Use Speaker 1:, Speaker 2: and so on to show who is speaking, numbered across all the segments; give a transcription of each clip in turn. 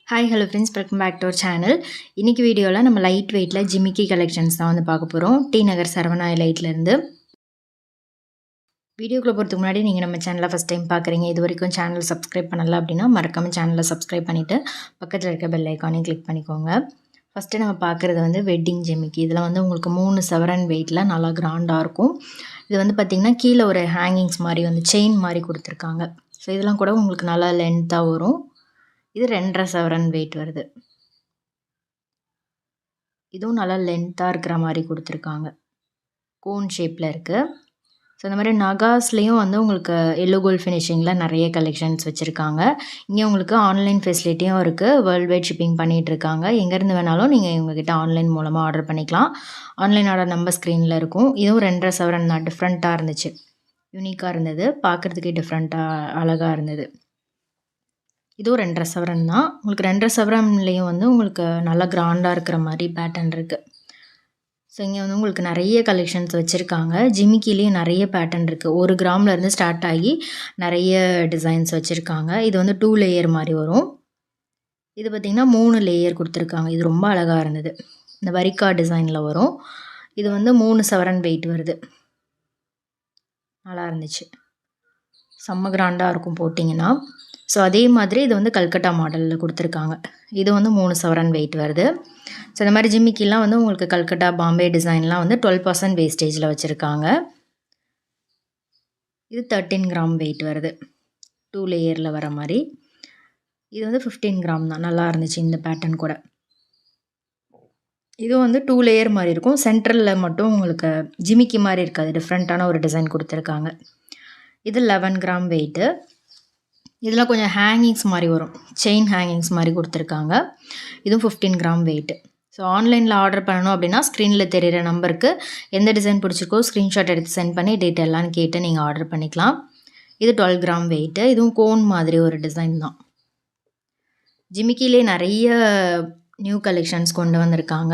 Speaker 1: Hi hello friends, welcome back to our channel. இன்றைக்கி வீடியோவில் நம்ம லைட் வெயிட்டில் ஜிமிக்கி கலெக்ஷன்ஸ் தான் வந்து பார்க்க போகிறோம். டி நகர் சரவணா லைட்லேருந்து. வீடியோக்குள்ளே போகிறதுக்கு முன்னாடி நீங்கள் நம்ம சேனலை ஃபஸ்ட் டைம் பார்க்குறீங்க, இது வரைக்கும் சேனல் சப்ஸ்கிரைப் பண்ணல அப்படின்னா மறக்காமல் சேனலை சப்ஸ்கிரைப் பண்ணிவிட்டு பக்கத்தில் இருக்க பெல் ஐக்கானையும் கிளிக் பண்ணிக்கோங்க. ஃபஸ்ட்டு நம்ம பார்க்குறது வந்து வெட்டிங் ஜிமிக்கி. இதில் வந்து உங்களுக்கு 3 சவரன் வெயிட்டில் நல்லா கிராண்டாக இருக்கும். இது வந்து பார்த்திங்கன்னா கீழே ஒரு ஹேங்கிங்ஸ் மாதிரி வந்து செயின் மாதிரி கொடுத்துருக்காங்க. ஸோ இதெல்லாம் கூட உங்களுக்கு நல்லா லென்த்தாக வரும். இது 2.5 சவரன் வெயிட் வருது. இதுவும் நல்லா லென்த்தாக இருக்கிற மாதிரி கொடுத்துருக்காங்க. கோன் ஷேப்பில் இருக்குது. ஸோ இந்த மாதிரி நகாஸ்லேயும் வந்து உங்களுக்கு எல்லோ கோல்ட் ஃபினிஷிங்கில் நிறைய கலெக்ஷன்ஸ் வச்சுருக்காங்க. இங்கே உங்களுக்கு ஆன்லைன் ஃபெசிலிட்டியும் இருக்குது. வேர்ல்டு வைட் ஷிப்பிங் பண்ணிகிட்ருக்காங்க. எங்கேருந்து வேணாலும் நீங்கள் இவங்ககிட்ட ஆன்லைன் மூலமாக ஆர்டர் பண்ணிக்கலாம். ஆன்லைன் ஆர்டர் நம்பர் ஸ்க்ரீனில் இருக்கும். இதுவும் 2.5 சவரன் தான். டிஃப்ரெண்ட்டாக இருந்துச்சு, யூனிக்காக இருந்தது, பார்க்குறதுக்கே டிஃப்ரெண்ட்டாக அழகாக இருந்தது. இதுவும் 2.5 சவரன் தான். உங்களுக்கு 2.5 சவரன்லேயும் வந்து உங்களுக்கு நல்லா கிராண்டாக இருக்கிற மாதிரி பேட்டர்ன் இருக்குது. ஸோ இங்கே வந்து உங்களுக்கு நிறைய கலெக்ஷன்ஸ் வச்சுருக்காங்க. ஜிமிக்கிலேயும் நிறைய பேட்டர்ன் இருக்குது. 1 கிராம்லேருந்து ஸ்டார்ட் ஆகி நிறைய டிசைன்ஸ் வச்சுருக்காங்க. இது வந்து 2 லேயர் மாதிரி வரும். இது பார்த்திங்கன்னா 3 லேயர் கொடுத்துருக்காங்க. இது ரொம்ப அழகாக இருந்தது. இந்த வரிக்கா டிசைனில் வரும். இது வந்து 3 சவரன் வெயிட் வருது. நல்லா இருந்துச்சு, செம்ம கிராண்டாக இருக்கும் போட்டிங்கன்னா. ஸோ அதே மாதிரி இது வந்து கல்கட்டா மாடலில் கொடுத்துருக்காங்க. இது வந்து 3 சவரன் வெயிட் வருது. ஸோ இந்த மாதிரி ஜிமிக்கிலாம் வந்து உங்களுக்கு கல்கட்டா பாம்பே டிசைன்லாம் வந்து 12% வேஸ்டேஜில் வச்சுருக்காங்க. இது 13 கிராம் வெயிட் வருது, 2 லேயரில் வர மாதிரி. இது வந்து 15 கிராம் தான். நல்லா இருந்துச்சு இந்த பேட்டர்ன் கூட. இது வந்து 2 லேயர் மாதிரி இருக்கும். சென்ட்ரலில் மட்டும் உங்களுக்கு ஜிமிக்கி மாதிரி இருக்காது, டிஃப்ரெண்ட்டான ஒரு டிசைன் கொடுத்துருக்காங்க. இது 11 கிராம் வெயிட்டு. இதில் கொஞ்சம் ஹேங்கிங்ஸ் மாதிரி வரும், செயின் ஹேங்கிங்ஸ் மாதிரி கொடுத்துருக்காங்க. இதுவும் 15 கிராம் வெயிட்டு. ஸோ ஆன்லைனில் ஆர்டர் பண்ணணும் அப்படின்னா ஸ்க்ரீனில் தெரிகிற நம்பருக்கு எந்த டிசைன் பிடிச்சிருக்கோ ஸ்க்ரீன்ஷாட் எடுத்து சென்ட் பண்ணி டீட்டெயிலான்னு கேட்டு நீங்கள் ஆர்டர் பண்ணிக்கலாம். இது 12 கிராம் வெயிட்டு. இதுவும் கோன் மாதிரி ஒரு டிசைன் தான். ஜிமிக்கிலே நிறைய நியூ கலெக்ஷன்ஸ் கொண்டு வந்திருக்காங்க.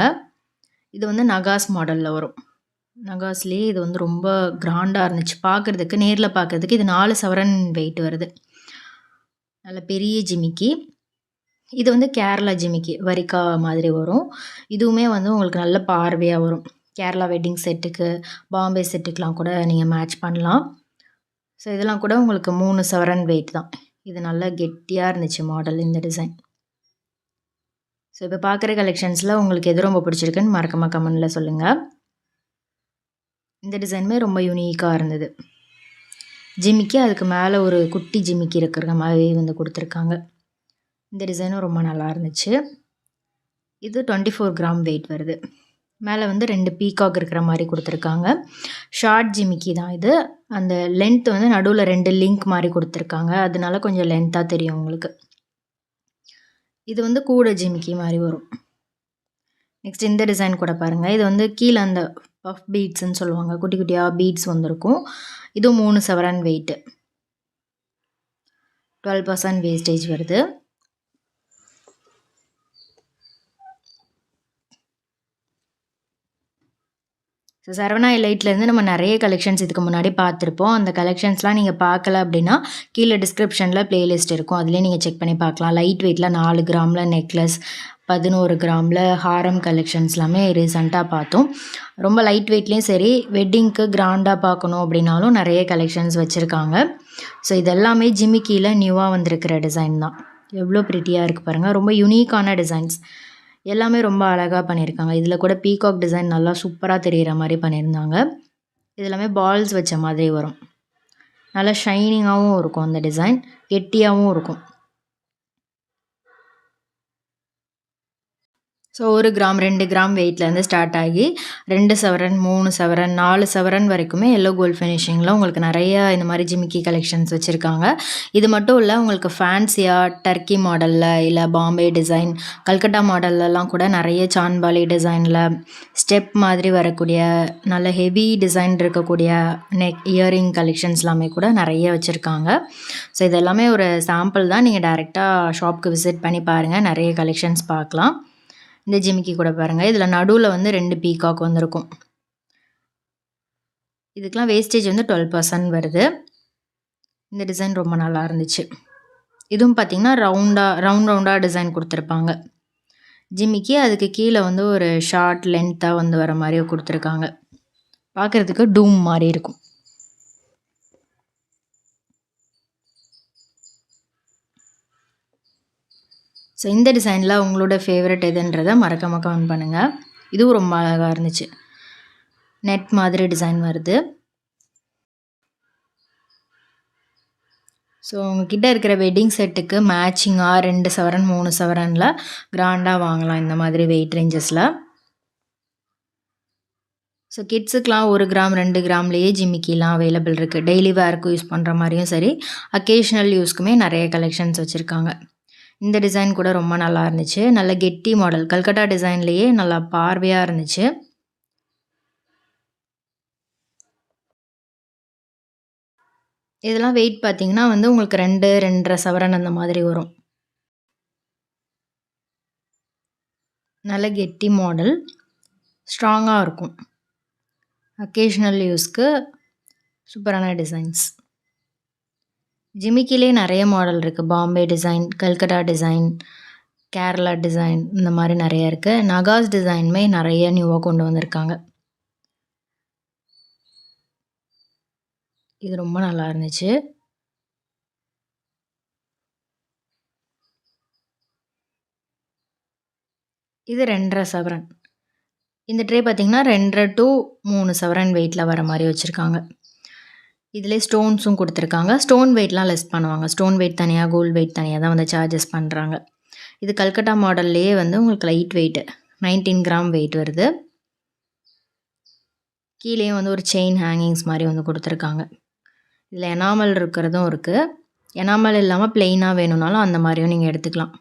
Speaker 1: இது வந்து நகாஸ் மாடலில் வரும். நகாஸ்லேயே இது வந்து ரொம்ப கிராண்டாக இருந்துச்சு பார்க்குறதுக்கு. நேரில் பார்க்குறதுக்கு இது 4 சவரன் வெயிட் வருது. நல்ல பெரிய ஜிமிக்கி. இது வந்து கேரளா ஜிமிக்கி, வரிக்கா மாதிரி வரும். இதுவுமே வந்து உங்களுக்கு நல்ல பார்வையாக வரும். கேரளா வெட்டிங் செட்டுக்கு, பாம்பே செட்டுக்கெலாம் கூட நீங்கள் மேட்ச் பண்ணலாம். ஸோ இதெல்லாம் கூட உங்களுக்கு 3 சவரன் வெயிட் தான். இது நல்லா கெட்டியாக இருந்துச்சு மாடல், இந்த டிசைன். ஸோ இப்போ பார்க்குற கலெக்ஷன்ஸில் உங்களுக்கு எது ரொம்ப பிடிச்சிருக்குன்னு மறக்காம கமெண்டில் சொல்லுங்கள். இந்த டிசைனுமே ரொம்ப யூனிக்காக இருந்தது. ஜிமிக்கி அதுக்கு மேலே ஒரு குட்டி ஜிமிக்கி இருக்கிற மாதிரி வந்து கொடுத்துருக்காங்க. இந்த டிசைனும் ரொம்ப நல்லா இருந்துச்சு. இது 24 கிராம் வெயிட் வருது. மேலே வந்து 2 பீகாக் இருக்கிற மாதிரி கொடுத்துருக்காங்க. ஷார்ட் ஜிமிக்கி தான் இது. அந்த லென்த் வந்து நடுவில் 2 லிங்க் மாதிரி கொடுத்துருக்காங்க, அதனால கொஞ்சம் லென்த்தாக தெரியும் உங்களுக்கு. இது வந்து கூட ஜிமிக்கி மாதிரி வரும். நெக்ஸ்ட் இந்த டிசைன் கூட பாருங்கள். இது வந்து கீழே அந்த பஃப் பீட்ஸ்ன்னு சொல்லுவாங்க, குட்டி குட்டியாக பீட்ஸ் வந்திருக்கும். இதுவும் 3 சவரன் வெயிட்டு, 12% வேஸ்டேஜ் வருது. ஸோ சரவணா லைட்லேருந்து நம்ம நிறைய கலெக்ஷன்ஸ் இதுக்கு முன்னாடி பார்த்துருப்போம். அந்த கலெக்ஷன்ஸ்லாம் நீங்கள் பார்க்கல அப்படின்னா கீழே டிஸ்கிரிப்ஷனில் ப்ளேலிஸ்ட் இருக்கும், அதுலேயே நீங்கள் செக் பண்ணி பார்க்கலாம். லைட் வெயிட்டில் 4 கிராமில் நெக்லஸ், 11 கிராமில் ஹாரம் கலெக்ஷன்ஸ் எல்லாமே ரீசெண்டாக பார்த்தோம். ரொம்ப லைட் வெயிட்லேயும் சரி, வெட்டிங்க்கு கிராண்டாக பார்க்கணும் அப்படின்னாலும் நிறைய கலெக்ஷன்ஸ் வச்சுருக்காங்க. ஸோ இதெல்லாமே ஜிமிக்கியில் நியூவாக வந்திருக்கிற டிசைன் தான். எவ்வளோ ப்ரிட்டியாக இருக்குது பாருங்கள். ரொம்ப யூனிக்கான டிசைன்ஸ் எல்லாமே ரொம்ப அழகாக பண்ணியிருக்காங்க. இதில் கூட பீகாக் டிசைன் நல்லா சூப்பராக தெரிகிற மாதிரி பண்ணியிருந்தாங்க. இது எல்லாமே பால்ஸ் வச்ச மாதிரி வரும். நல்லா ஷைனிங்காகவும் இருக்கும் அந்த டிசைன், கெட்டியாகவும் இருக்கும். ஸோ 1 கிராம் 2 கிராம் வெயிட்லேருந்து ஸ்டார்ட் ஆகி 2 சவரன் 3 சவரன் 4 சவரன் வரைக்குமே எல்லோ கோல்ட் ஃபினிஷிங்கில் உங்களுக்கு நிறைய இந்த மாதிரி ஜிமிக்கி கலெக்ஷன்ஸ் வச்சுருக்காங்க. இது மட்டும் இல்லை, உங்களுக்கு ஃபேன்சியாக டர்க்கி மாடலில், இல்லை பாம்பே டிசைன், கல்கட்டா மாடல்லலாம் கூட நிறைய சான்பாலி டிசைனில் ஸ்டெப் மாதிரி வரக்கூடிய நல்ல ஹெவி டிசைன் இருக்கக்கூடிய நெக் இயரிங் கலெக்ஷன்ஸ் எல்லாமே கூட நிறைய வச்சுருக்காங்க. ஸோ இதெல்லாமே ஒரு சாம்பிள் தான். நீங்கள் டைரெக்டாக ஷாப்புக்கு விசிட் பண்ணி பாருங்கள், நிறைய கலெக்ஷன்ஸ் பார்க்கலாம். இந்த ஜிமிக்கி கூட பாருங்கள். இதில் நடுவில் வந்து 2 பீகாக் வந்திருக்கும். இதுக்கெலாம் வேஸ்டேஜ் வந்து 12% வருது. இந்த டிசைன் ரொம்ப நல்லா இருந்துச்சு. இதுவும் பார்த்தீங்கன்னா, ரவுண்டா டிசைன் குடுத்துருப்பாங்க. ஜிமிக்கி அதுக்கு கீழ வந்து ஒரு ஷார்ட் லென்த்தா வந்து வர மாரி குடுத்துருக்காங்க. பார்க்கறதுக்கு டூம் மாரி இருக்கும். ஸோ இந்த டிசைன்ல உங்களோட ஃபேவரைட் எதுன்றத மறக்காம கமெண்ட் பண்ணுங்க. இதுவும் ரொம்ப அழகா இருந்துச்சு. நெட் மாதிரி டிசைன் வருது. ஸோ உங்ககிட்ட இருக்கிற வெட்டிங் செட்டுக்கு மேட்சிங்கா 2 சவரன், 3 சவரன்ல கிராண்டா வாங்கலாம் இந்த மாதிரி வெயிட் ரேஞ்சஸ்ல. ஸோ கிட்ஸுக்குலாம் 1 கிராம், 2 கிராம்லேயே ஜிமிக்கிலாம் அவைலபிள் இருக்குது. டெய்லி வேர்க்கும் யூஸ் பண்ணுற மாதிரியும் சரி, அக்கேஷ்னல் யூஸ்க்குமே நிறைய கலெக்ஷன்ஸ் வச்சுருக்காங்க. இந்த டிசைன் கூட ரொம்ப நல்லா இருந்துச்சு. நல்ல கெட்டி மாடல். கல்கட்டா டிசைன்லேயே நல்லா பார்வையாக இருந்துச்சு. இதெல்லாம் வெயிட் பார்த்தீங்கன்னா வந்து உங்களுக்கு 2, 2.5 சவரன் அந்த மாதிரி வரும். நல்ல கெட்டி மாடல். ஸ்ட்ராங்கா இருக்கும். அக்கேஷனல் யூஸ்க்கு சூப்பரான டிசைன்ஸ். ஜிமிக்கிலே நிறைய மாடல் இருக்குது. Bombay design, Calcutta design, Kerala design இந்த மாதிரி நிறைய இருக்குது. நகாஸ் டிசைனுமே நிறைய நியூவாக கொண்டு வந்திருக்காங்க. இது ரொம்ப நல்லா இருந்துச்சு. இது 2.5 சவரன். இந்த ட்ரே பார்த்தீங்கன்னா 2.5 to 3 சவரன் வெயிட்டில் வர மாதிரி வச்சுருக்காங்க. இதிலே ஸ்டோன்ஸும் கொடுத்துருக்காங்க. ஸ்டோன் வெயிட்லாம் லெஸ் பண்ணுவாங்க. ஸ்டோன் வெயிட் தனியாக, கோல்டு வெயிட் தனியாக தான் வந்து சார்ஜஸ் பண்ணுறாங்க. இது கல்கட்டா மாடல்லையே வந்து உங்களுக்கு லைட் வெயிட்டு 19 கிராம் வெயிட் வருது. கீழேயும் வந்து ஒரு செயின் ஹேங்கிங்ஸ் மாதிரி வந்து கொடுத்துருக்காங்க. இதில் எனாமல் இருக்கிறதும் இருக்குது. எனாமல் இல்லாமல் பிளெயினாக வேணும்னாலும் அந்த மாதிரியும் நீங்கள் எடுத்துக்கலாம்.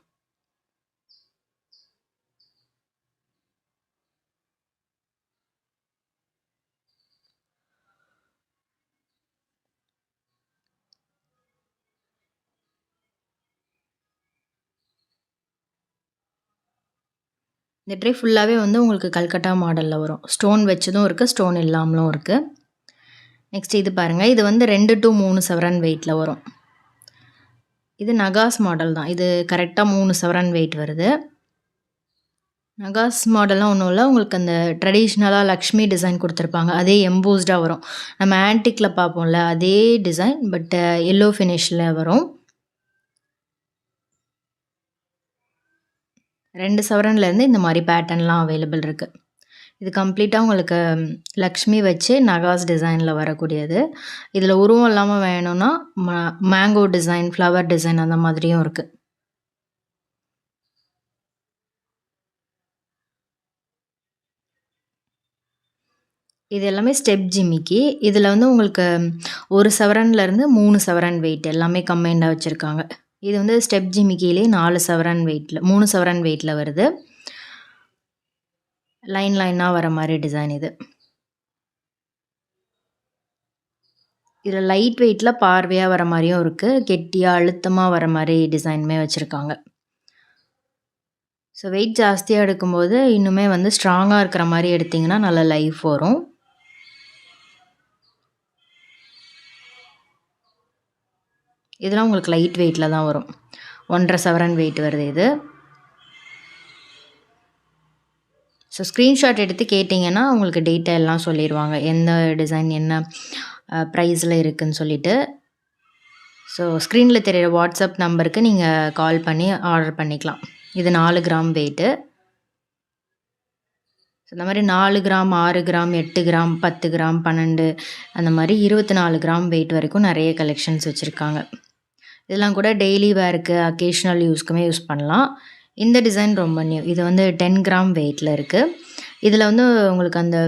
Speaker 1: இந்த ட்ரே ஃபுல்லாகவே வந்து உங்களுக்கு கல்கட்டா மாடலில் வரும். ஸ்டோன் வச்சதும் இருக்குது, ஸ்டோன் இல்லாமலும் இருக்குது. நெக்ஸ்ட் இது பாருங்கள். இது வந்து 2 to 3 சவரன் வெயிட்டில் வரும். இது நகாஸ் மாடல் தான். இது கரெக்டாக 3 சவரன் வெயிட் வருது. நகாஸ் மாடல்லாம் ஒன்றும் இல்லை. உங்களுக்கு அந்த ட்ரெடிஷ்னலாக லக்ஷ்மி டிசைன் கொடுத்துருப்பாங்க. அதே எம்போஸ்டாக வரும். நம்ம ஆன்டிக்கில் பார்ப்போம்ல அதே டிசைன், பட் எல்லோ ஃபினிஷில் வரும். 2 சவரன்லேருந்து இந்த மாதிரி பேட்டர்ன்லாம் அவைலபிள் இருக்குது. இது கம்ப்ளீட்டாக உங்களுக்கு லக்ஷ்மி வச்சு நகாஸ் டிசைனில் வரக்கூடியது. இதில் உருவம் இல்லாமல் வேணும்னா மேங்கோ டிசைன், ஃப்ளவர் டிசைன் அந்த மாதிரியும் இருக்குது. இது எல்லாமே ஸ்டெப் ஜிமிக்கி. இதில் வந்து உங்களுக்கு 1 சவரன்லேருந்து 3 சவரன் வெயிட் எல்லாமே கம்பைண்டாக வச்சுருக்காங்க. இது வந்து ஸ்டெப் ஜிமிக்கிலே 4 சவரன் வெயிட்டில் 3 சவரன் வெயிட்டில் வருது. லைனாக வர மாதிரி டிசைன் இது. இதில் லைட் வெயிட்டில் பார்வையாக வர மாதிரியும் இருக்குது. கெட்டியாக அழுத்தமாக வர மாதிரி டிசைனுமே வச்சுருக்காங்க. ஸோ வெயிட் ஜாஸ்தியாக எடுக்கும்போது இன்னுமே வந்து ஸ்ட்ராங்காக இருக்கிற மாதிரி எடுத்திங்கன்னா நல்ல லைஃப் வரும். இதெல்லாம் உங்களுக்கு லைட் வெயிட்டில் தான் வரும். 1.5 சவரன் வெயிட் வருது இது. ஸோ ஸ்க்ரீன்ஷாட் எடுத்து கேட்டிங்கன்னா உங்களுக்கு டீட்டெயிலெலாம் சொல்லிடுவாங்க. எந்த டிசைன் என்ன ப்ரைஸில் இருக்குதுன்னு சொல்லிவிட்டு. ஸோ ஸ்க்ரீனில் தெரிகிற வாட்ஸ்அப் நம்பருக்கு நீங்கள் கால் பண்ணி ஆர்டர் பண்ணிக்கலாம். இது 4 கிராம் வெயிட்டு. ஸோ இந்த மாதிரி 4 கிராம், 6 கிராம், 8 கிராம், 10 கிராம், 12 அந்த மாதிரி 24 கிராம் வெயிட் வரைக்கும் நிறைய கலெக்ஷன்ஸ் வச்சுருக்காங்க. இதெல்லாம் கூட டெய்லி வேருக்கு, அக்கேஷ்னல் யூஸ்க்குமே யூஸ் பண்ணலாம். இந்த டிசைன் ரொம்ப நியூ. இது வந்து 10 கிராம் வெயிட்டில் இருக்குது. இதில் வந்து உங்களுக்கு அந்த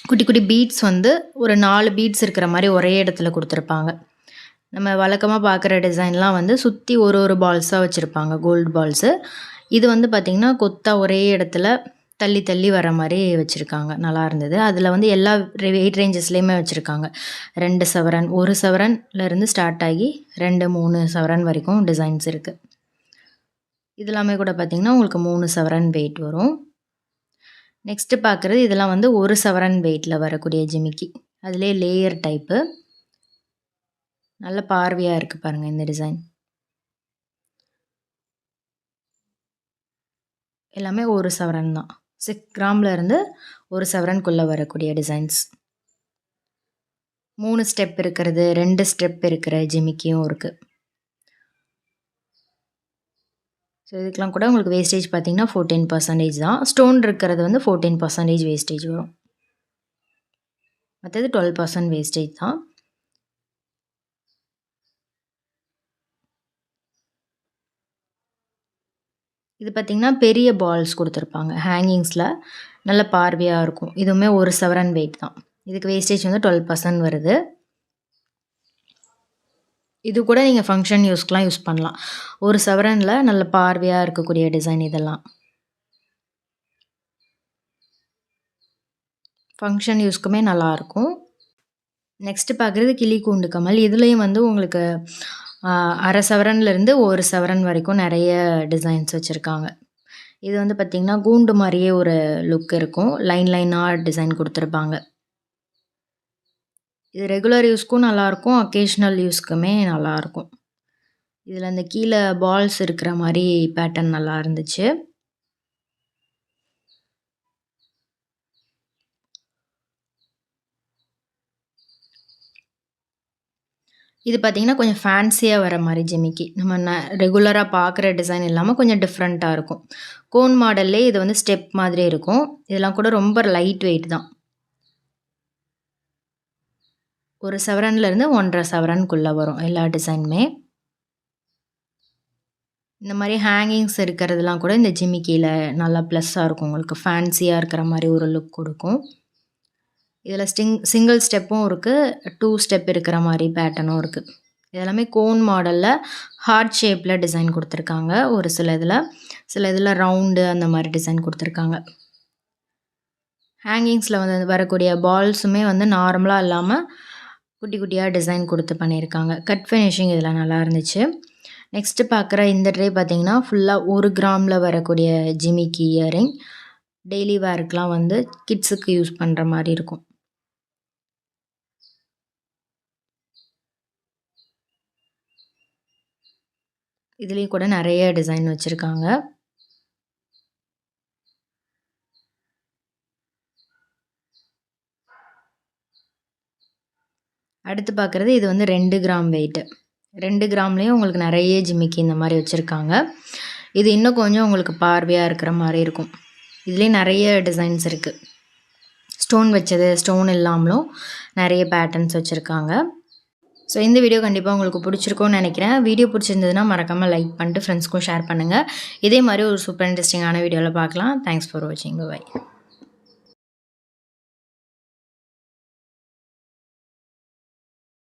Speaker 1: குட்டி குட்டி பீட்ஸ் வந்து ஒரு 4 பீட்ஸ் இருக்கிற மாதிரி ஒரே இடத்துல கொடுத்துருப்பாங்க. நம்ம வழக்கமாக பார்க்குற டிசைன்லாம் வந்து சுற்றி ஒரு பால்ஸாக வச்சுருப்பாங்க, கோல்டு பால்ஸு. இது வந்து பார்த்திங்கன்னா கொத்தா ஒரே இடத்துல தள்ளி தள்ளி வர மாதிரி வச்சுருக்காங்க. நல்லா இருந்தது. அதில் வந்து எல்லா வெயிட் ரேஞ்சஸ்லேயுமே வச்சுருக்காங்க. 2 சவரன், 1 சவரன்லேருந்து ஸ்டார்ட் ஆகி 2, 3 சவரன் வரைக்கும் டிசைன்ஸ் இருக்குது. இதெல்லாமே கூட பார்த்திங்கன்னா உங்களுக்கு 3 சவரன் வெயிட் வரும். நெக்ஸ்ட்டு பார்க்குறது இதெல்லாம் வந்து 1 சவரன் வெயிட்டில் வரக்கூடிய ஜிமிக்கி. அதிலே லேயர் டைப்பு. நல்ல பார்வையாக இருக்குது பாருங்கள் இந்த டிசைன். எல்லாமே 1 சவரன் தான். 6 கிராம்ல இருந்து 1 சவரனுக்குள்ள வரக்கூடிய டிசைன்ஸ். 3 ஸ்டெப் இருக்கிறது, 2 ஸ்டெப் இருக்கிற ஜிமிக்கியும் இருக்கு. ஸோ இதுக்கெலாம் கூட உங்களுக்கு வேஸ்டேஜ் பார்த்தீங்கன்னா 14% தான். ஸ்டோன் இருக்கிறது வந்து 14% வேஸ்டேஜ் வரும். மற்றது 12% வேஸ்டேஜ் தான். இது பார்த்தீங்கன்னா பெரிய பால்ஸ் கொடுத்துருப்பாங்க ஹேங்கிங்ஸில், நல்ல பார்வையாக இருக்கும். இதுவுமே 1 சவரன் வெயிட் தான். இதுக்கு வேஸ்டேஜ் வந்து 12% வருது. இது கூட நீங்கள் ஃபங்க்ஷன் யூஸ்க்கெலாம் யூஸ் பண்ணலாம். 1 சவரனில் நல்ல பார்வையாக இருக்கக்கூடிய டிசைன் இதெல்லாம். ஃபங்க்ஷன் யூஸ்க்குமே நல்லாயிருக்கும். நெக்ஸ்ட்டு பார்க்குறது கிளி கூண்டு கமல். இதுலேயும் வந்து உங்களுக்கு 1/2 சவரன்லேருந்து 1 சவரன் வரைக்கும் நிறைய டிசைன்ஸ் வச்சுருக்காங்க. இது வந்து பார்த்திங்கன்னா கூண்டு மாதிரியே ஒரு லுக் இருக்கும். லைன் லைனாக டிசைன் கொடுத்துருப்பாங்க. இது ரெகுலர் யூஸ்க்கும் நல்லாயிருக்கும், அக்கேஷ்னல் யூஸ்க்குமே நல்லாயிருக்கும். இதில் அந்த கீழே பால்ஸ் இருக்கிற மாதிரி பேட்டர்ன் நல்லா இருந்துச்சு. இது பார்த்திங்கன்னா கொஞ்சம் ஃபேன்சியாக வர மாதிரி ஜிமிக்கி. நம்ம ரெகுலராக பார்க்குற டிசைன் இல்லாமல் கொஞ்சம் டிஃப்ரெண்ட்டாக இருக்கும். கோன் மாடல்லே இது வந்து ஸ்டெப் மாதிரி இருக்கும். இதெல்லாம் கூட ரொம்ப லைட் வெயிட் தான். 1 சவரன்லேருந்து 1.5 சவரனுக்குள்ளே வரும் எல்லா டிசைனுமே. இந்த மாதிரி ஹேங்கிங்ஸ் இருக்கிறதுலாம் கூட இந்த ஜிமிக்கியில் நல்லா ப்ளஸ்ஸாக இருக்கும். உங்களுக்கு ஃபேன்சியாக இருக்கிற மாதிரி ஒரு லுக் கொடுக்கும். இதில் சிங்கிள் ஸ்டெப்பும் இருக்குது, 2 ஸ்டெப் இருக்கிற மாதிரி பேட்டர்னும் இருக்குது. இதெல்லாமே கோன் மாடலில் ஹார்ட் ஷேப்பில் டிசைன் கொடுத்துருக்காங்க. ஒரு சில இதில் ரவுண்டு அந்த மாதிரி டிசைன் கொடுத்துருக்காங்க. ஹேங்கிங்ஸில் வந்து வரக்கூடிய பால்ஸுமே வந்து நார்மலாக இல்லாமல் குட்டி குட்டியாக டிசைன் கொடுத்து பண்ணியிருக்காங்க. கட் ஃபினிஷிங் இதில் நல்லா இருந்துச்சு. நெக்ஸ்ட்டு பார்க்குற இந்த ட்ரே பார்த்திங்கன்னா ஃபுல்லாக 1 கிராமில் வரக்கூடிய ஜிமிக்கி இயரிங். டெய்லி வேர்க்கெலாம் வந்து கிட்ஸுக்கு யூஸ் பண்ணுற மாதிரி இருக்கும். இதுலேயும் கூட நிறைய டிசைன் வச்சுருக்காங்க. அடுத்து பார்க்குறது இது வந்து 2 கிராம் வெயிட்டு. 2 கிராம்லேயும் உங்களுக்கு நிறைய ஜிமிக்கி இந்த மாதிரி வச்சுருக்காங்க. இது இன்னும் கொஞ்சம் உங்களுக்கு பார்வையாக இருக்கிற மாதிரி இருக்கும். இதுலேயும் நிறைய டிசைன்ஸ் இருக்குது. ஸ்டோன் வச்சது, ஸ்டோன் இல்லாமலும் நிறைய பேட்டர்ன்ஸ் வச்சுருக்காங்க. ஸோ இந்த வீடியோ கண்டிப்பாக உங்களுக்கு பிடிச்சிருக்கும்னு நினைக்கிறேன். வீடியோ பிடிச்சிருந்ததுன்னா மறக்காமல் லைக் பண்ணிட்டு ஃப்ரெண்ட்ஸ்க்கும் ஷேர் பண்ணுங்கள். இதே மாதிரி ஒரு சூப்பர் இன்ட்ரெஸ்டிங்கான வீடியோவில் பார்க்கலாம். தேங்க்ஸ் ஃபார் வாட்சிங். பை.